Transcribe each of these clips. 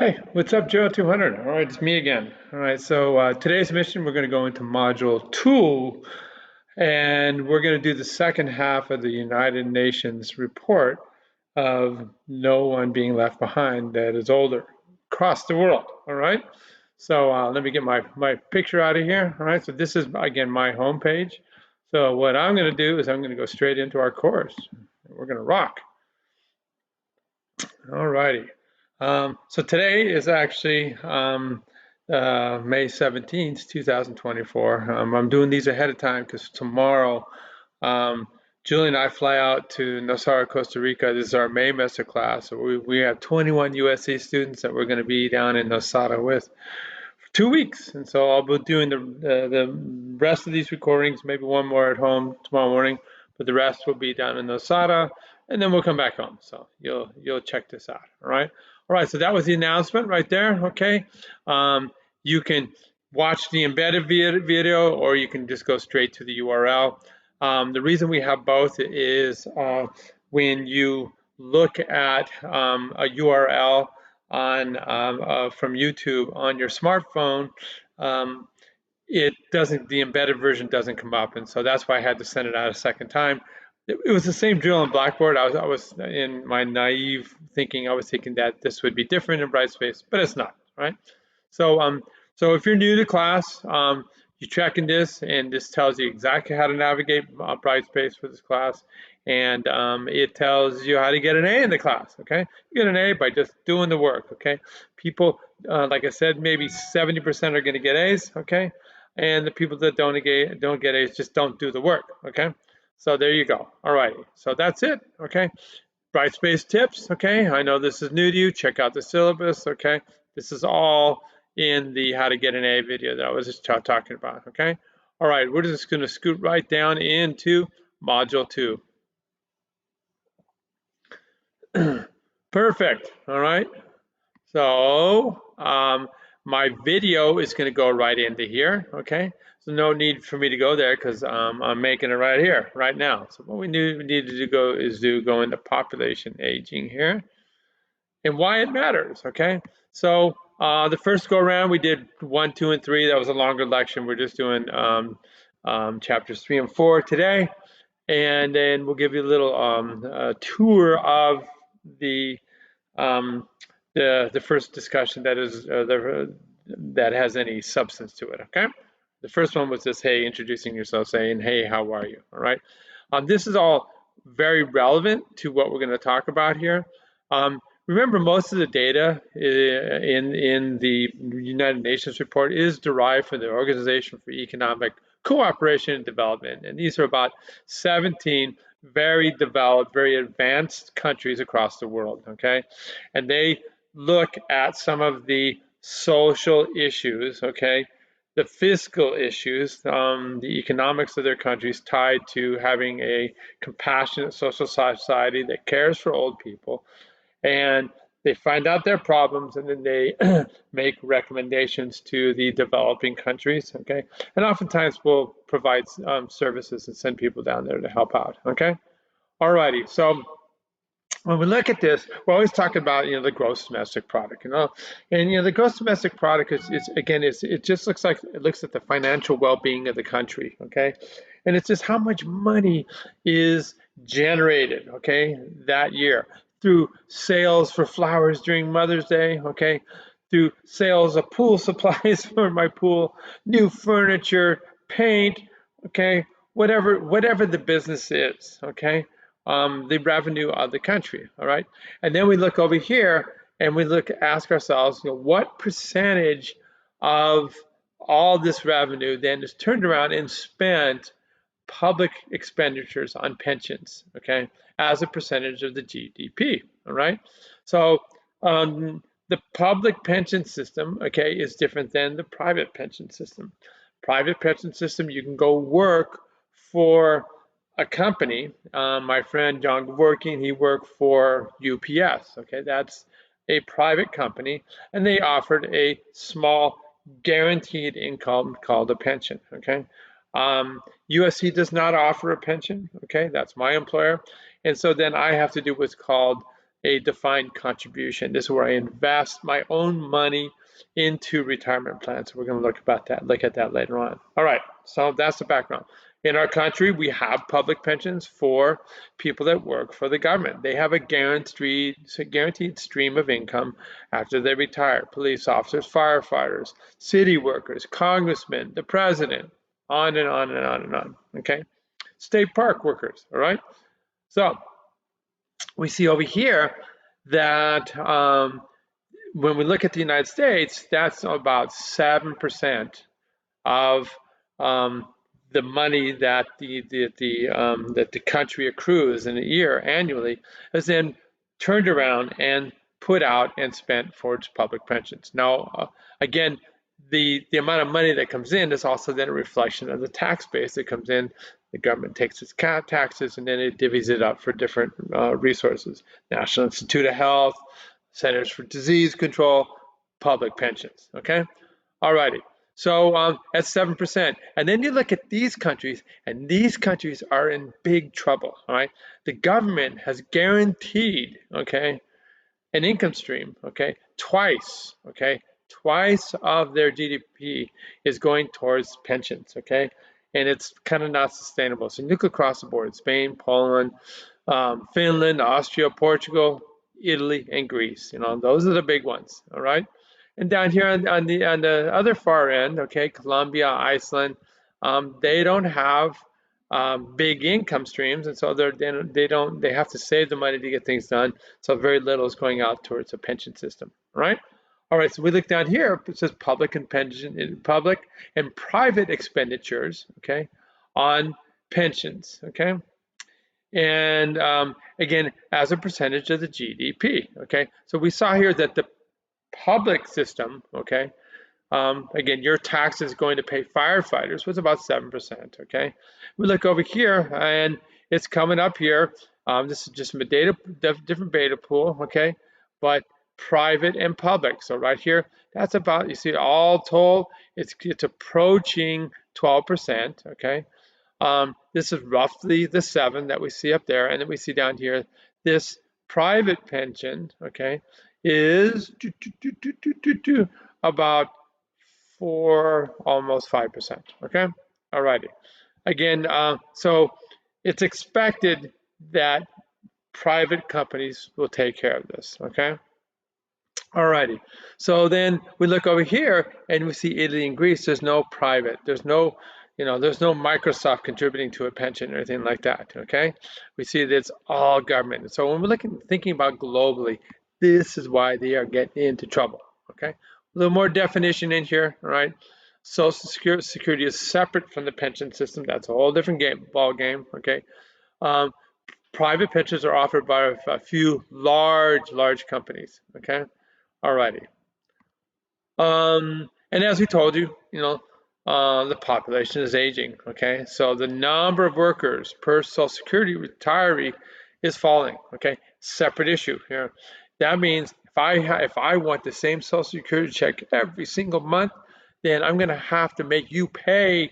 Hey, what's up, GERO 200? All right, it's me again. All right, so today's mission, we're going to go into Module 2, and we're going to do the second half of the United Nations report of no one being left behind that is older across the world. All right, so let me get my picture out of here. All right, so this is, again, my homepage. So what I'm going to do is I'm going to go straight into our course. We're going to rock. All righty. So today is actually May 17th, 2024. I'm doing these ahead of time because tomorrow, Julie and I fly out to Nosara, Costa Rica. This is our May master class. So we have 21 USC students that we're going to be down in Nosara with for 2 weeks. And so I'll be doing the rest of these recordings, maybe one more at home tomorrow morning, but the rest will be down in Nosara, and then we'll come back home. So you'll check this out. All right. So that was the announcement right there. Okay. You can watch the embedded video, or you can just go straight to the URL. The reason we have both is when you look at a URL on from YouTube on your smartphone, it doesn't, the embedded version doesn't come up, and so that's why I had to send it out a second time. It was the same drill on Blackboard. I was in my naive thinking, I was thinking that this would be different in Brightspace, but it's not, right? So if you're new to class, you're checking this, and this tells you exactly how to navigate Brightspace for this class, and it tells you how to get an A in the class, okay? You get an A by just doing the work, okay? People, like I said, maybe 70% are gonna get A's, okay? And the people that don't get A's just don't do the work, okay? So there you go. All right, so that's it, okay? Brightspace tips, okay? I know this is new to you. Check out the syllabus, okay? This is all in the how to get an A video that I was just talking about, okay? All right, we're just gonna scoot right down into Module 2. Perfect, all right? So my video is gonna go right into here, okay? So no need for me to go there because I'm making it right here, right now. So what we need to go is go into population aging here and why it matters, okay? So the first go around, we did 1, 2, and 3. That was a longer lecture. We're just doing chapters 3 and 4 today. And then we'll give you a little tour of the first discussion that is that has any substance to it, okay? The first one was just, hey, introducing yourself, saying, hey, how are you, all right? This is all very relevant to what we're going to talk about here. Remember, most of the data in the United Nations report is derived from the Organization for Economic Cooperation and Development, and these are about 17 very developed, very advanced countries across the world, okay? And they look at some of the social issues, okay? The fiscal issues, the economics of their countries tied to having a compassionate social society that cares for old people, and they find out their problems, and then they make recommendations to the developing countries, okay? And oftentimes we'll provide services and send people down there to help out, okay? All righty, so when we look at this, we're always talking about, the gross domestic product, and the gross domestic product is again, it just looks like, it looks at the financial well-being of the country, okay? And it's just how much money is generated, okay, that year through sales for flowers during Mother's Day, okay, through sales of pool supplies for my pool, new furniture, paint, okay, whatever the business is, okay, the revenue of the country, all right? And then we look over here and we ask ourselves, what percentage of all this revenue then is turned around and spent public expenditures on pensions, okay, as a percentage of the GDP, all right? So the public pension system, okay, is different than the private pension system. Private pension system, you can go work for a company. My friend John Dworkin, he worked for UPS, okay, that's a private company, and they offered a small guaranteed income called a pension, okay? USC does not offer a pension, okay? That's my employer. And so then I have to do what's called a defined contribution. This is where I invest my own money into retirement plans. We're going to look at that later on. All right, so that's the background. In our country, we have public pensions for people that work for the government. They have a guaranteed stream of income after they retire. Police officers, firefighters, city workers, congressmen, the president, on and on and on and on. Okay, state park workers. All right. So we see over here that when we look at the United States, that's about 7% of the money that the country accrues in a year annually is then turned around and put out and spent for its public pensions. Now, again, the amount of money that comes in is also then a reflection of the tax base that comes in. The government takes its taxes and then it divvies it up for different resources. National Institute of Health, Centers for Disease Control, public pensions. Okay, all righty. So that's 7%. And then you look at these countries, and these countries are in big trouble. All right, the government has guaranteed, okay, an income stream, okay, twice of their GDP is going towards pensions, okay, and it's kind of not sustainable. So you look across the board: Spain, Poland, Finland, Austria, Portugal, Italy, and Greece. You know, those are the big ones. All right, and down here on the other far end, okay, Colombia, Iceland, they don't have big income streams, and so they have to save the money to get things done. So very little is going out towards a pension system, right? All right, so we look down here. It says public and private expenditures, okay, on pensions, okay, and again as a percentage of the GDP, okay. So we saw here that the public system, okay, again, your tax is going to pay firefighters was about 7%, okay? We look over here and it's coming up here. This is just a different data pool, okay? But private and public. So right here, that's about, you see, all told, it's approaching 12%, okay? This is roughly the 7 that we see up there. And then we see down here, this private pension, okay, is about almost 5%, okay? All righty. Again, so it's expected that private companies will take care of this, okay? All righty. So then we look over here and we see Italy and Greece, there's no private, there's no Microsoft contributing to a pension or anything like that, okay? We see that it's all government. So when we're thinking about globally, this is why they are getting into trouble, okay? A little more definition in here, all right? Social Security is separate from the pension system. That's a whole different ball game, okay? Private pensions are offered by a few large companies, okay? All righty. And as we told you, the population is aging, okay? So the number of workers per Social Security retiree is falling, okay? Separate issue here. That means if I want the same Social Security check every single month, then I'm gonna have to make you pay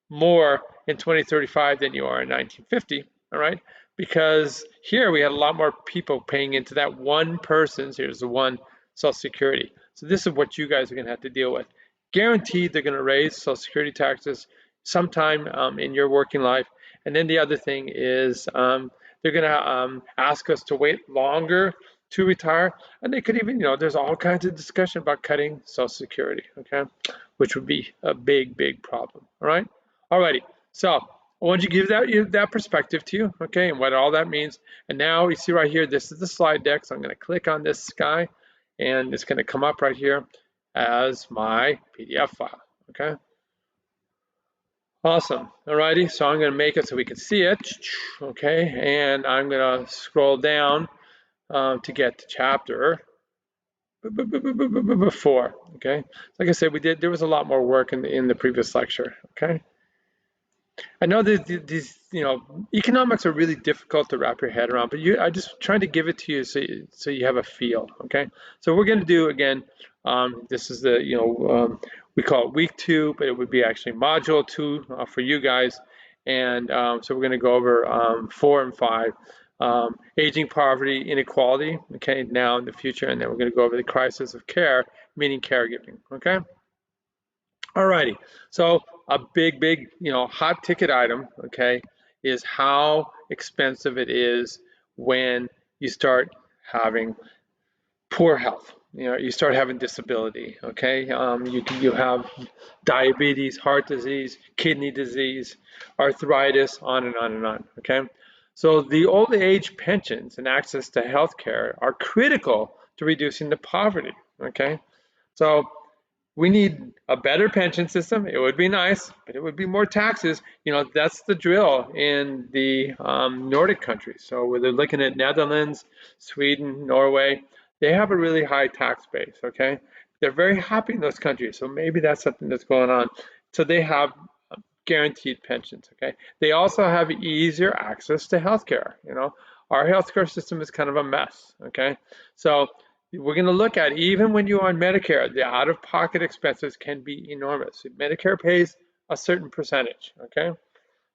more in 2035 than you are in 1950, all right? Because here we had a lot more people paying into that one person's, here's the one Social Security. So this is what you guys are gonna have to deal with. Guaranteed they're gonna raise Social Security taxes sometime in your working life. And then the other thing is they're gonna ask us to wait longer to retire, and they could even, there's all kinds of discussion about cutting Social Security, okay, which would be a big problem. All right, alrighty. So I want to give that perspective to you, okay, and what all that means. And now you see right here, this is the slide deck. So I'm going to click on this guy, and it's going to come up right here as my PDF file, okay. Awesome. Alrighty, so I'm going to make it so we can see it, okay, and I'm going to scroll down to get to chapter 4, okay. Like I said, there was a lot more work in the previous lecture, okay. I know that these, economics are really difficult to wrap your head around, but I just trying to give it to you so you have a feel, okay. So we're going to do again. This is the, we call it week 2, but it would be actually module 2 for you guys, and so we're going to go over 4 and 5. aging, poverty, inequality, okay, now in the future, and then we're going to go over the crisis of care, meaning caregiving, okay? Alrighty, so a big, hot ticket item, okay, is how expensive it is when you start having poor health. You start having disability, okay? You have diabetes, heart disease, kidney disease, arthritis, on and on and on, okay? So the old age pensions and access to health care are critical to reducing the poverty, okay? So we need a better pension system. It would be nice, but it would be more taxes. That's the drill in the Nordic countries. So where they're looking at Netherlands, Sweden, Norway, they have a really high tax base, okay? They're very happy in those countries, so maybe that's something that's going on. So they have guaranteed pensions, okay? They also have easier access to healthcare, Our healthcare system is kind of a mess, okay? So we're going to look at, even when you're on Medicare, the out-of-pocket expenses can be enormous. Medicare pays a certain percentage, okay?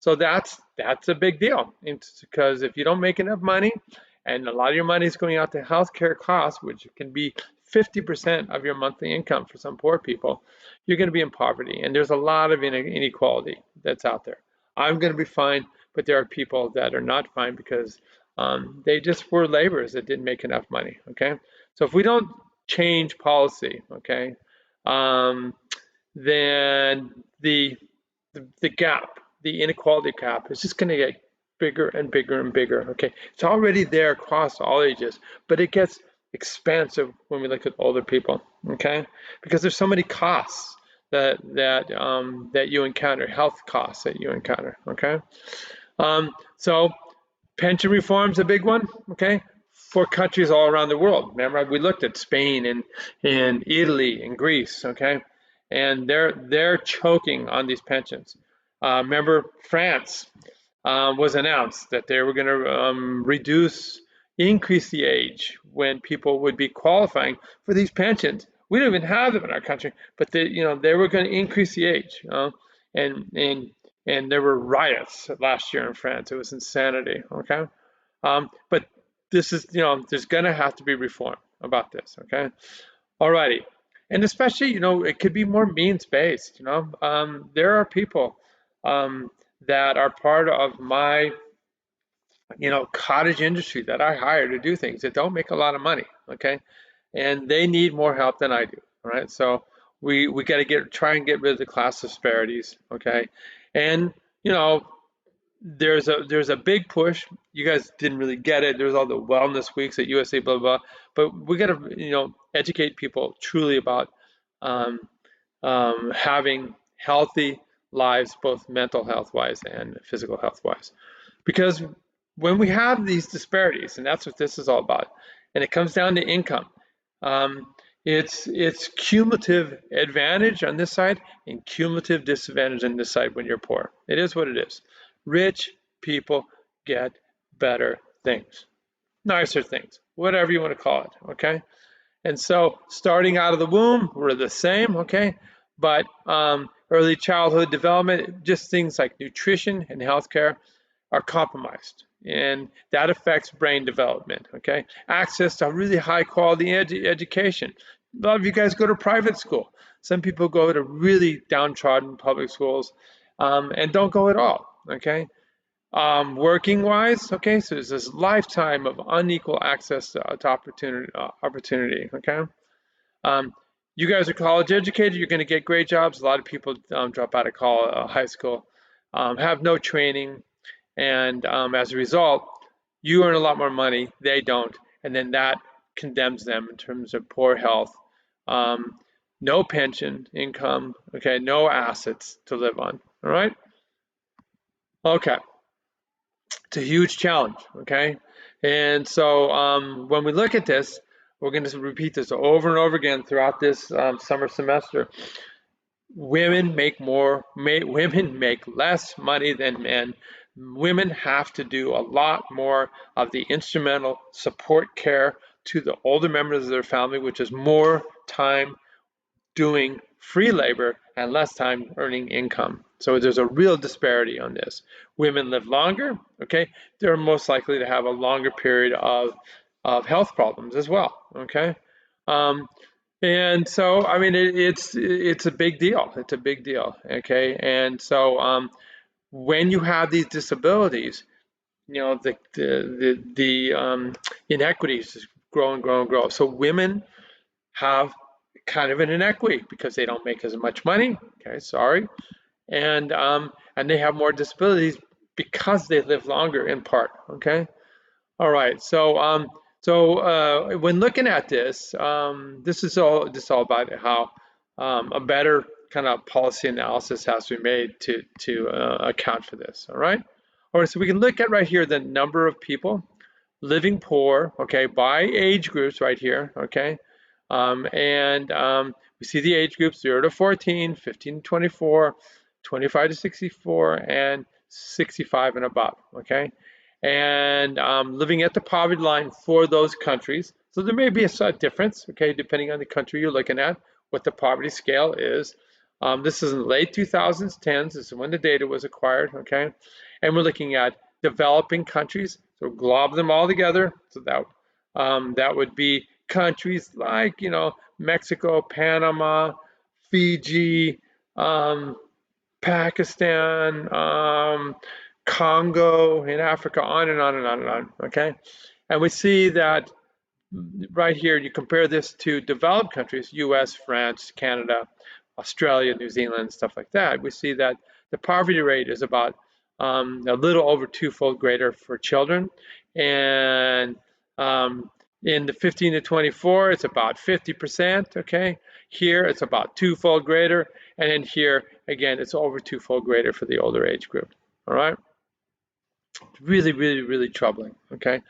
So that's a big deal, because if you don't make enough money, and a lot of your money is going out to healthcare costs, which can be 50% of your monthly income for some poor people, you're going to be in poverty. And there's a lot of inequality that's out there. I'm going to be fine, but there are people that are not fine because they just were laborers that didn't make enough money, okay? So if we don't change policy, okay, then the gap, the inequality gap, is just going to get bigger and bigger and bigger, okay? It's already there across all ages, but it gets expansive when we look at older people, okay? Because there's so many costs that you encounter, health costs that you encounter, okay? So pension reform is a big one, okay? For countries all around the world. Remember, we looked at Spain and Italy and Greece, okay? And they're choking on these pensions. Remember, France was announced that they were going to increase the age when people would be qualifying for these pensions. We don't even have them in our country, but they were going to increase the age, and there were riots last year in France. It was insanity, okay? But this is, there's going to have to be reform about this, okay? Alrighty. And especially, it could be more means-based, there are people that are part of my, cottage industry that I hire to do things that don't make a lot of money, okay? And they need more help than I do, all right? So we got to try and get rid of the class disparities, okay? And, there's a big push. You guys didn't really get it. There's all the wellness weeks at USA, blah, blah, blah. But we got to, educate people truly about having healthy lives, both mental health wise and physical health wise. Because when we have these disparities, and that's what this is all about, and it comes down to income, it's cumulative advantage on this side and cumulative disadvantage on this side when you're poor. It is what it is. Rich people get better things, nicer things, whatever you want to call it, okay? And so starting out of the womb, we're the same, okay? But early childhood development, just things like nutrition and healthcare are compromised. And that affects brain development, okay? Access to really high quality education. A lot of you guys go to private school. Some people go to really downtrodden public schools and don't go at all, okay? Working wise, okay, so there's this lifetime of unequal access to opportunity, okay? You guys are college educated, you're going to get great jobs. A lot of people drop out of high school, have no training, and as a result, you earn a lot more money, they don't, and then that condemns them in terms of poor health, no pension income, okay, no assets to live on, all right? Okay. It's a huge challenge, okay? And so when we look at this, we're going to repeat this over and over again throughout this summer semester. Women make less money than men. Women have to do a lot more of the instrumental support care to the older members of their family, which is more time doing free labor and less time earning income, So there's a real disparity on this. Women live longer, okay? They're most likely to have a longer period of health problems as well, okay? Um, and so, I mean, it's a big deal. It's a big deal, okay? And so, when you have these disabilities, you know, the inequities just grow and grow and grow. So women have kind of an inequity because they don't make as much money. Okay, sorry, and they have more disabilities because they live longer in part. Okay, all right. So when looking at this, this is all about how a better kind of policy analysis has to be made to account for this. All right. All right. So we can look at right here the number of people living poor. Okay, by age groups right here. Okay, and we see the age groups 0 to 14, 15 to 24, 25 to 64, and 65 and above. Okay, and living at the poverty line for those countries. So there may be a slight difference, okay, depending on the country you're looking at, what the poverty scale is. This is in the late 2010s. This is when the data was acquired, okay? And we're looking at developing countries. So glob them all together. So that would be countries like, you know, Mexico, Panama, Fiji, Pakistan, Congo in Africa, on and on and on and on, okay? And we see that right here, you compare this to developed countries, US, France, Canada, Australia, New Zealand, stuff like that. We see that the poverty rate is about a little over twofold greater for children. And in the 15 to 24, it's about 50%, okay? Here, it's about twofold greater. And then here, again, it's over twofold greater for the older age group, all right? Really, really, really troubling, okay?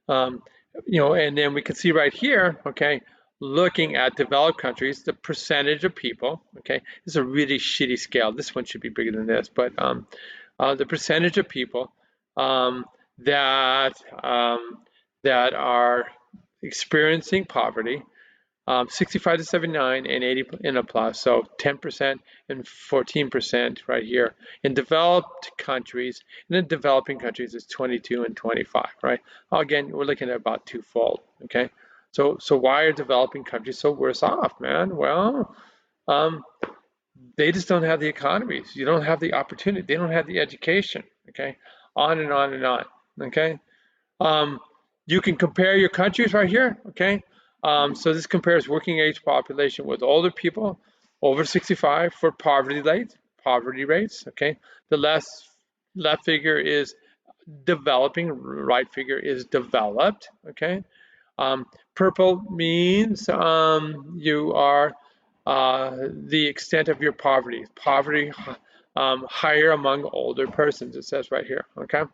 Um, you know, and then we can see right here, okay, looking at developed countries, the percentage of people, okay, this is a really shitty scale. This one should be bigger than this, but the percentage of people um, that that are experiencing poverty, 65 to 79 and 80 in a plus, so 10% and 14% right here. In developed countries, and in developing countries, it's 22 and 25, right? Again, we're looking at about twofold, okay? So why are developing countries so worse off, man? Well, they just don't have the economies. You don't have the opportunity. They don't have the education, okay? On and on and on, okay? You can compare your countries right here, okay? So this compares working age population with older people over 65 for poverty rates, okay? The left figure is developing, right figure is developed, okay? Purple means you are the extent of your poverty. Poverty higher among older persons, it says right here, okay?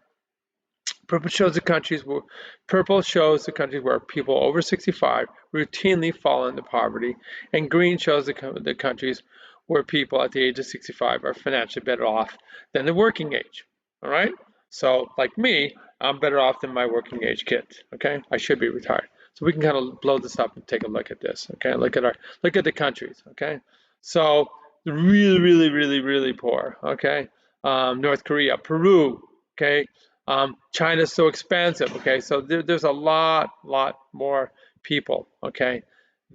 Purple shows the countries where people over 65 routinely fall into poverty, and green shows the countries where people at the age of 65 are financially better off than the working age. All right. So, like me, I'm better off than my working age kids. Okay, I should be retired. So we can kind of blow this up and take a look at this. Okay, look at the countries. Okay, so really, really, really, really poor. Okay, North Korea, Peru. Okay, China's so expensive, okay? So there's a lot more people, okay,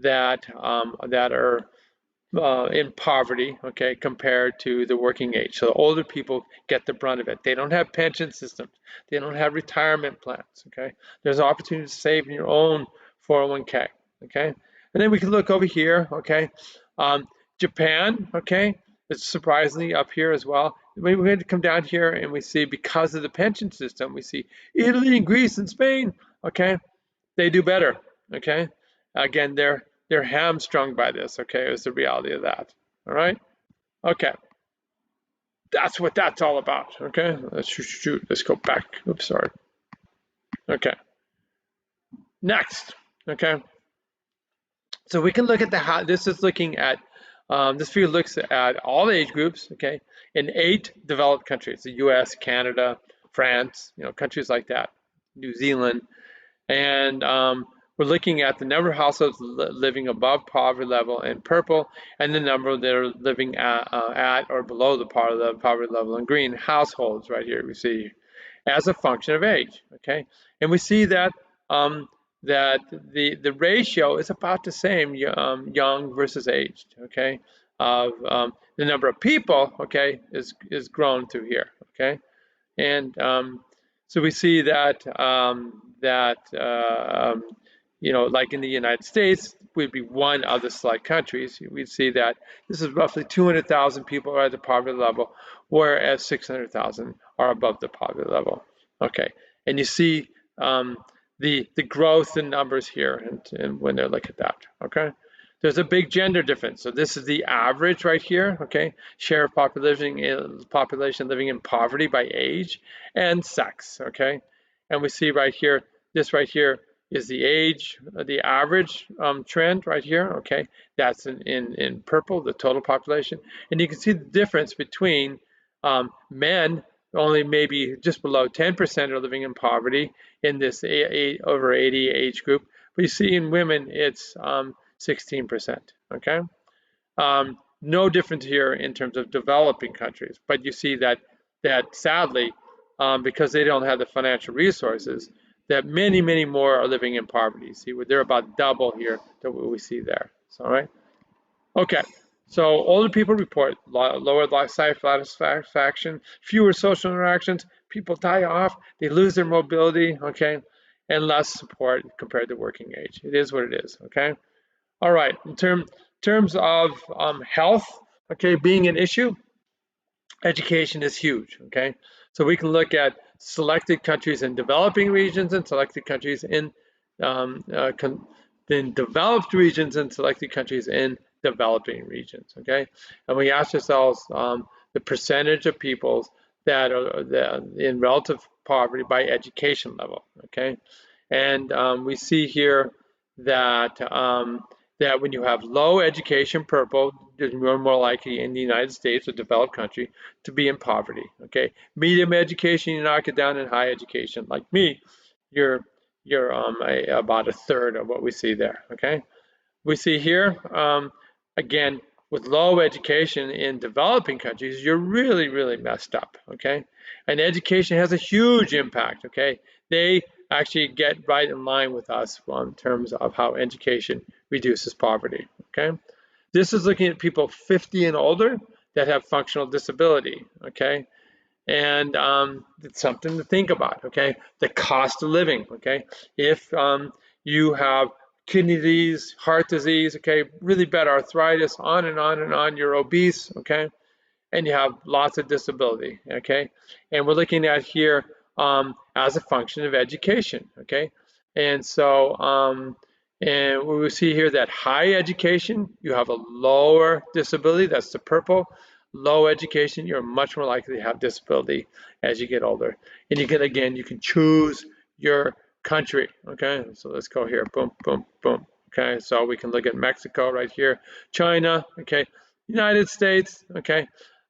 that are in poverty, okay, compared to the working age. So older people get the brunt of it. They don't have pension systems. They don't have retirement plans, okay? There's an opportunity to save in your own 401k, okay? And then we can look over here, okay? Japan, okay, it's surprisingly up here as well. We're going to come down here and we see, because of the pension system, we see Italy and Greece and Spain, okay, they do better, okay? Again, they're hamstrung by this, okay, is the reality of that, all right? Okay, that's what that's all about, okay? Let's go back. Oops, sorry. Okay, next, okay? So we can look at this is looking at, this view looks at all age groups, okay, in 8 developed countries, the US, Canada, France, you know, countries like that, New Zealand. And we're looking at the number of households living above poverty level in purple, and the number that are living at or below the poverty level in green, households right here we see as a function of age, okay? And we see that that the ratio is about the same, young versus aged, okay? Of the number of people, okay, is grown through here, okay? And so we see that you know, like in the United States, would be one of the select countries. We'd see that this is roughly 200,000 people are at the poverty level, whereas 600,000 are above the poverty level. Okay, and you see the growth in numbers here, and when they look at that. Okay. There's a big gender difference. So this is the average right here, okay? Share of population living in poverty by age and sex, okay? And we see right here, this right here is the age, the average trend right here, okay? That's in purple, the total population. And you can see the difference between men, only maybe just below 10% are living in poverty in this over 80 age group. But you see in women, it's 16%, okay? No difference here in terms of developing countries, but you see that sadly, because they don't have the financial resources, that many more are living in poverty. See, they're about double here than what we see there. So, all right? Okay, so older people report lower life satisfaction, fewer social interactions, people die off, they lose their mobility, okay, and less support compared to working age. It is what it is, okay? All right, in terms of health, okay, being an issue, education is huge, okay? So we can look at selected countries in developing regions and selected countries um, uh, developed regions and selected countries in developing regions, okay? And we ask ourselves the percentage of peoples that are in relative poverty by education level, okay? And we see here that that when you have low education, purple, you're more likely in the United States, a developed country, to be in poverty. Okay, medium education, you knock it down, and high education, like me, you're about a third of what we see there. Okay, we see here again with low education in developing countries, you're really messed up. Okay, and education has a huge impact. Okay, they actually get right in line with us in terms of how education reduces poverty. Okay, this is looking at people 50 and older that have functional disability. Okay, and it's something to think about. Okay, the cost of living. Okay, if you have kidney disease, heart disease, okay, really bad arthritis, on and on and on, you're obese, okay, and you have lots of disability, okay? And we're looking at here as a function of education, okay? And so, and we see here that high education, you have a lower disability, that's the purple. Low education, you're much more likely to have disability as you get older. And you can, again, you can choose your country, okay? So let's go here, boom, boom, boom. Okay, so we can look at Mexico right here, China, okay, United States, okay.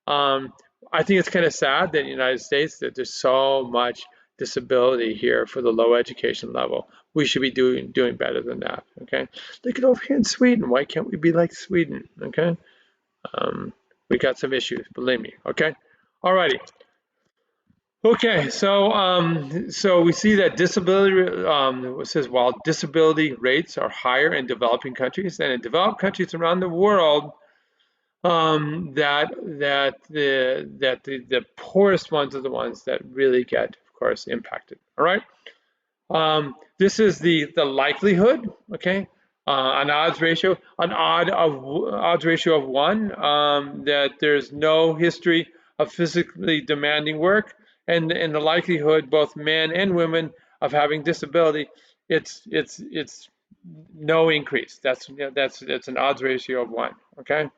I think it's kind of sad that in the United States that there's so much disability here for the low education level. We should be doing better than that, okay? Look at over here in Sweden. Why can't we be like Sweden, okay? We got some issues, believe me, okay? Alrighty. Okay, so we see that disability it says while disability rates are higher in developing countries than in developed countries around the world, the poorest ones are the ones that really get, of course, impacted. All right. This is the likelihood. Okay. An odds ratio, odds ratio of 1, that there's no history of physically demanding work, and the likelihood, both men and women, of having disability, it's no increase. That's an odds ratio of 1. Okay.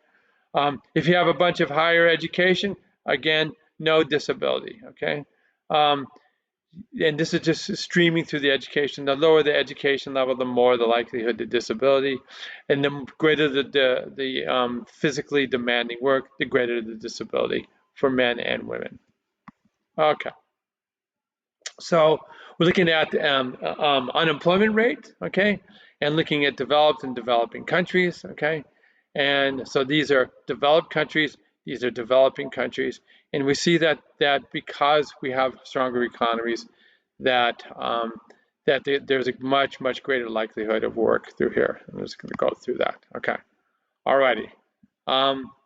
If you have a bunch of higher education, again, no disability, okay? And this is just streaming through the education. The lower the education level, the more the likelihood of disability, and the greater the physically demanding work, the greater the disability for men and women. Okay. So we're looking at unemployment rate, okay, and looking at developed and developing countries, okay, and so these are developed countries, these are developing countries, and we see that because we have stronger economies, that there's a much greater likelihood of work through here. I'm just going to go through that, okay. Alrighty,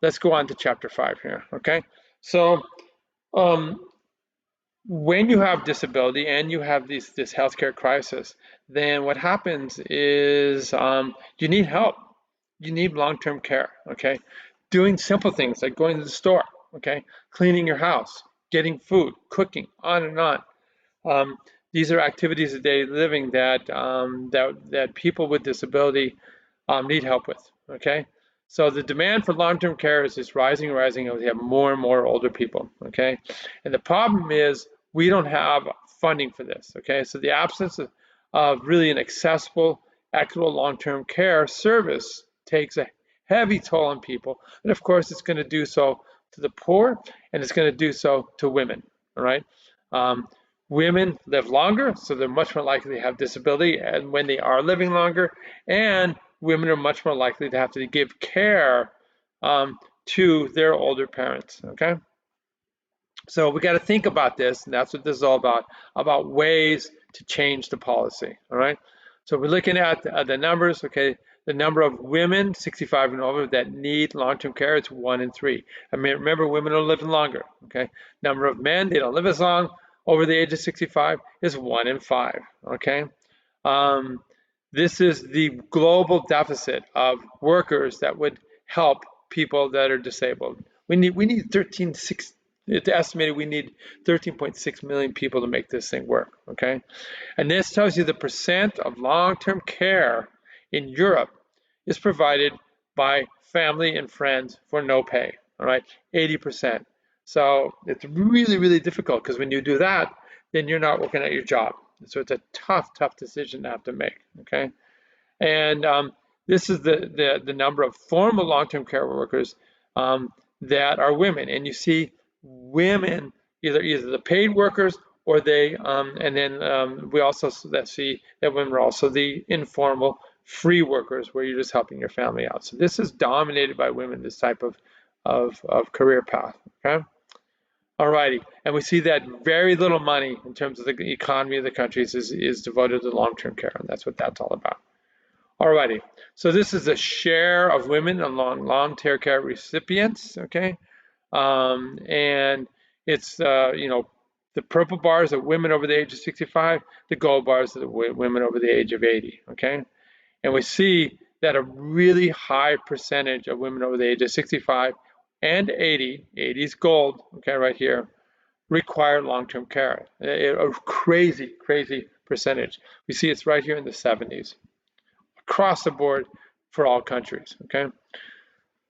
let's go on to chapter 5 here, okay. So when you have disability and you have this healthcare crisis, then what happens is you need help. You need long-term care, okay? Doing simple things like going to the store, okay? Cleaning your house, getting food, cooking, on and on. Um, these are activities of daily living that people with disability need help with, okay? So the demand for long-term care is just rising and rising, and we have more and more older people, okay? And the problem is we don't have funding for this, okay? So the absence of really an accessible, equitable long-term care service takes a heavy toll on people. And of course, it's going to do so to the poor, and it's going to do so to women, all right? Um, Women live longer, so they're much more likely to have disability, and when they are living longer, and women are much more likely to have to give care to their older parents, okay? So we got to think about this, and that's what this is all about ways to change the policy, all right? So we're looking at the numbers, okay? The number of women 65 and over that need long-term care is 1 in 3. I mean, remember, women are living longer, okay? Number of men, they don't live as long, over the age of 65 is 1 in 5, okay? Um, this is the global deficit of workers that would help people that are disabled. We need 13.6. It's estimated we need 13.6 million people to make this thing work, okay? And this tells you the percent of long-term care in Europe is provided by family and friends for no pay, all right? 80%. So it's really difficult because when you do that, then you're not working at your job. So it's a tough decision to have to make, okay? And this is the number of formal long-term care workers that are women. And you see women, either the paid workers or they, and then we also see that women are also the informal free workers where you're just helping your family out. So this is dominated by women, this type of career path, okay? Alrighty, and we see that very little money in terms of the economy of the countries is devoted to long-term care, and that's what that's all about. Alrighty, so this is a share of women among long-term care recipients, okay? And it's, you know, the purple bars are women over the age of 65, the gold bars are the women over the age of 80, okay? And we see that a really high percentage of women over the age of 65 and 80 is gold, okay, right here, require long-term care. A crazy percentage. We see it's right here in the 70s, across the board for all countries, okay?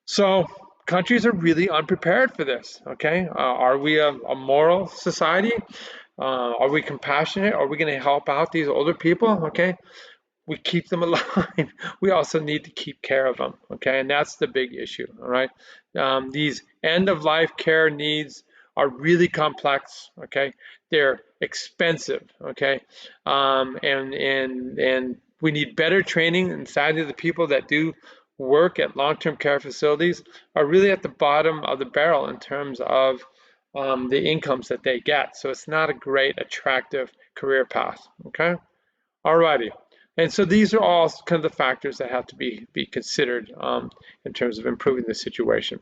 So countries are really unprepared for this, okay? Are we a moral society? Are we compassionate? Are we going to help out these older people, okay? We keep them alive. We also need to keep care of them, okay? And that's the big issue, all right? These end-of-life care needs are really complex, okay? They're expensive, okay? And we need better training, and sadly the people that do work at long-term care facilities are really at the bottom of the barrel in terms of the incomes that they get. So it's not a great, attractive career path, okay? Alrighty. And so these are all kind of the factors that have to be considered in terms of improving the situation.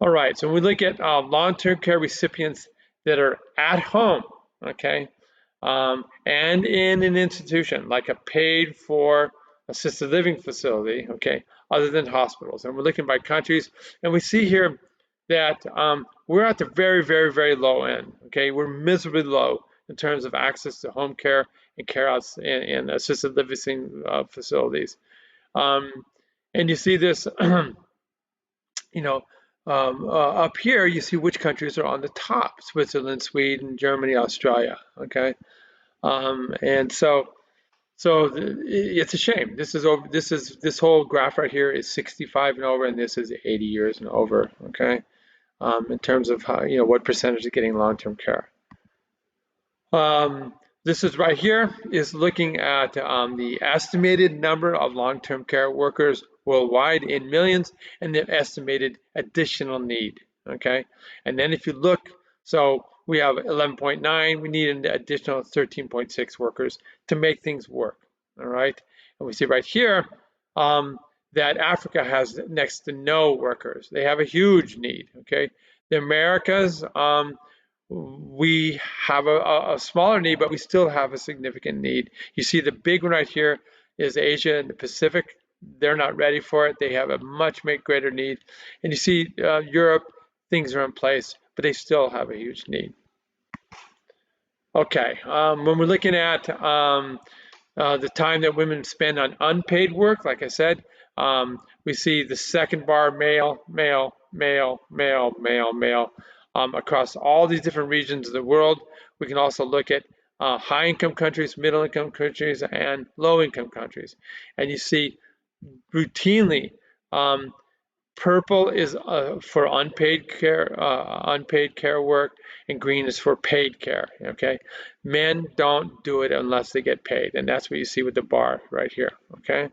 All right, so when we look at long-term care recipients that are at home, okay, and in an institution, like a paid-for assisted living facility, okay, other than hospitals. And we're looking by countries, and we see here that we're at the very low end, okay? We're miserably low in terms of access to home care and care outs and assisted living facilities. And you see this, you know, up here, you see which countries are on the top: Switzerland, Sweden, Germany, Australia. Okay, and so it's a shame. This is over. This whole graph right here is 65 and over, and this is 80 years and over. Okay, in terms of how, what percentage is getting long-term care. This is right here is looking at the estimated number of long-term care workers worldwide in millions and the estimated additional need. Okay, and then if you look, so we have 11.9, we need an additional 13.6 workers to make things work. All right, and we see right here that Africa has next to no workers. They have a huge need. Okay, the Americas. We have a smaller need, but we still have a significant need. You see the big one right here is Asia and the Pacific. They're not ready for it. They have a much greater need. And you see Europe, things are in place, but they still have a huge need. Okay, when we're looking at the time that women spend on unpaid work, like I said, we see the second bar male, male, male, male, male, male across all these different regions of the world. We can also look at high-income countries, middle-income countries, and low-income countries. And you see routinely purple is for unpaid care work, and green is for paid care. Okay, men don't do it unless they get paid, and that's what you see with the bar right here. Okay,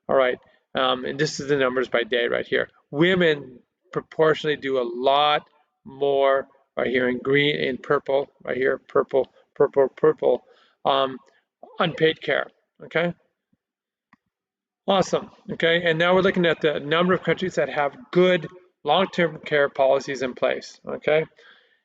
all right, and this is the numbers by day right here. Women proportionally do a lot more right here in green, in purple, right here, purple, purple, purple, unpaid care. Okay. Awesome. Okay, and now we're looking at the number of countries that have good long-term care policies in place. Okay,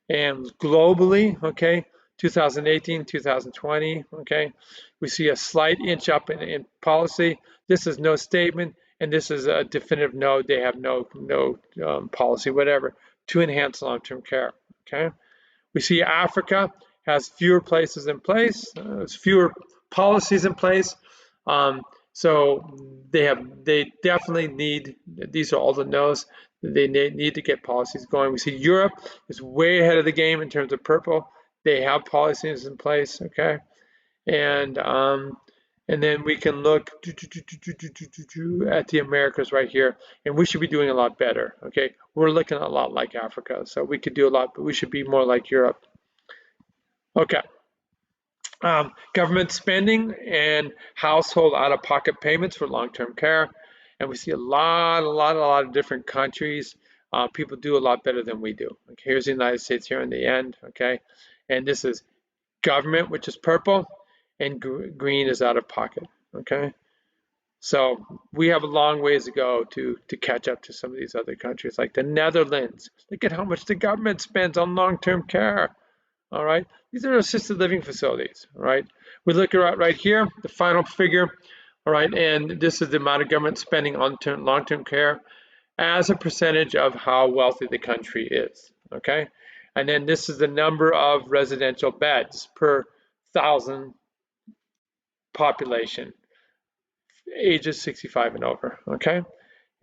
and globally, okay, 2018, 2020, okay, we see a slight inch up in policy. This is no statement, and this is a definitive no. They have no policy, whatever, to enhance long-term care. Okay, we see Africa has fewer places in place, fewer policies in place. So they definitely need, these are all the no's, they need to get policies going. We see Europe is way ahead of the game in terms of purple. They have policies in place, okay? And then we can look at the Americas right here, and we should be doing a lot better, okay? We're looking a lot like Africa, so we could do a lot, but we should be more like Europe. Okay. Government spending and household out-of-pocket payments for long-term care. And we see a lot of different countries. People do a lot better than we do. Okay, here's the United States here in the end. Okay, and this is government, which is purple, and green is out-of-pocket. Okay, so we have a long ways to go to catch up to some of these other countries, like the Netherlands. Look at how much the government spends on long-term care. All right, these are assisted living facilities. All right, we look at right here, the final figure. All right, and this is the amount of government spending on long-term care as a percentage of how wealthy the country is. Okay, and then this is the number of residential beds per 1,000 population, ages 65 and over. Okay.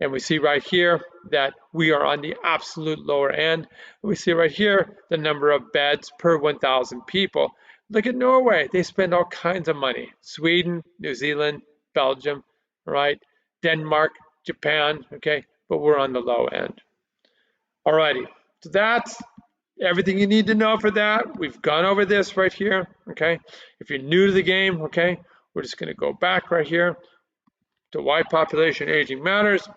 And we see right here that we are on the absolute lower end. We see right here the number of beds per 1,000 people. Look at Norway. They spend all kinds of money. Sweden, New Zealand, Belgium, right? Denmark, Japan, okay? But we're on the low end. All righty. So that's everything you need to know for that. We've gone over this right here, okay? If you're new to the game, okay, we're just going to go back right here to why population aging matters.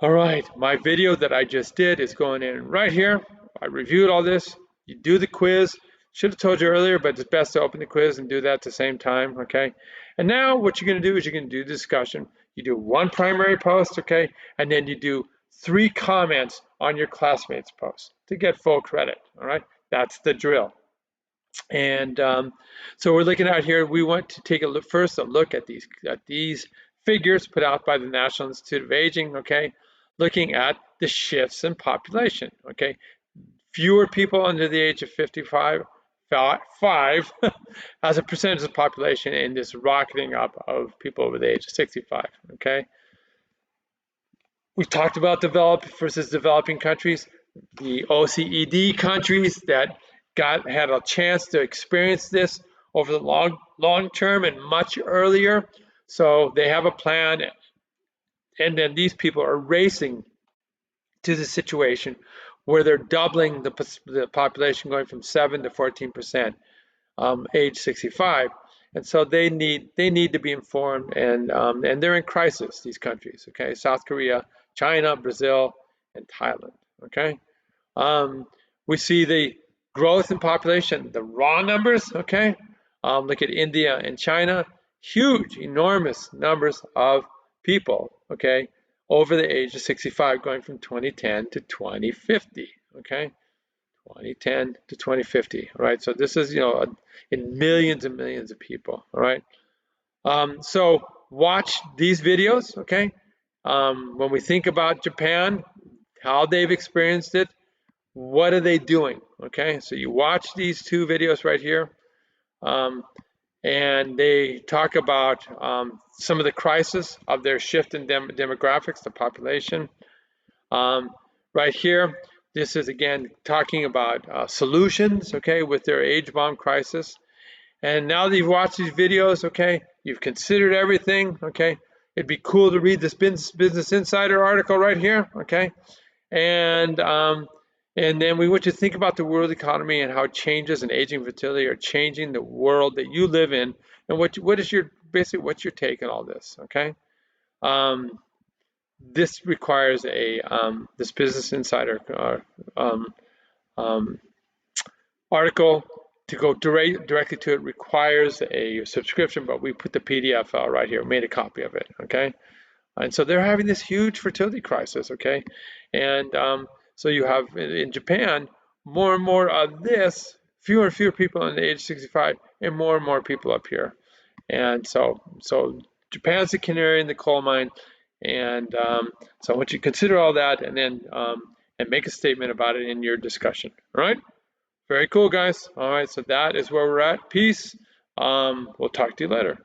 All right, my video that I just did is going in right here. I reviewed all this. You do the quiz. Should have told you earlier, but it's best to open the quiz and do that at the same time, okay? And now what you're gonna do is you're gonna do discussion. You do one primary post, okay? And then you do 3 comments on your classmates' post to get full credit, all right? That's the drill. And so we're looking at here, we want to take a look at these figures put out by the National Institute of Aging, okay? Looking at the shifts in population, okay? Fewer people under the age of 55 as a percentage of the population, and this rocketing up of people over the age of 65, okay? We talked about developed versus developing countries. The OECD countries that had a chance to experience this over the long term and much earlier, so they have a plan, and then these people are racing to the situation where they're doubling the population, going from 7 to 14%, age 65. And so they need to be informed, and they're in crisis, these countries, okay? South Korea, China, Brazil, and Thailand, okay? We see the growth in population, the raw numbers, okay? Look at India and China, huge, enormous numbers of people, okay, over the age of 65, going from 2010 to 2050, okay? 2010 to 2050, all right? So this is, in millions and millions of people, all right? So watch these videos, okay? When we think about Japan, how they've experienced it, what are they doing, okay? So you watch these two videos right here, and they talk about some of the crisis of their shift in demographics, the population. Right here, this is again talking about solutions, okay, with their age bomb crisis. And now that you've watched these videos, okay, you've considered everything, okay, it'd be cool to read this Business Insider article right here, okay, and then we want you to think about the world economy and how changes in aging fertility are changing the world that you live in, and what is your basically what's your take on all this, okay? This requires this Business Insider article to go directly to it requires a subscription, but we put the PDF out right here, made a copy of it, okay? And so they're having this huge fertility crisis, okay? And so you have in Japan more and more of this, fewer and fewer people in the age 65, and more people up here. And so Japan's the canary in the coal mine, and so I want you to consider all that, and then and make a statement about it in your discussion. All right? Very cool, guys. All right, so that is where we're at. Peace. We'll talk to you later.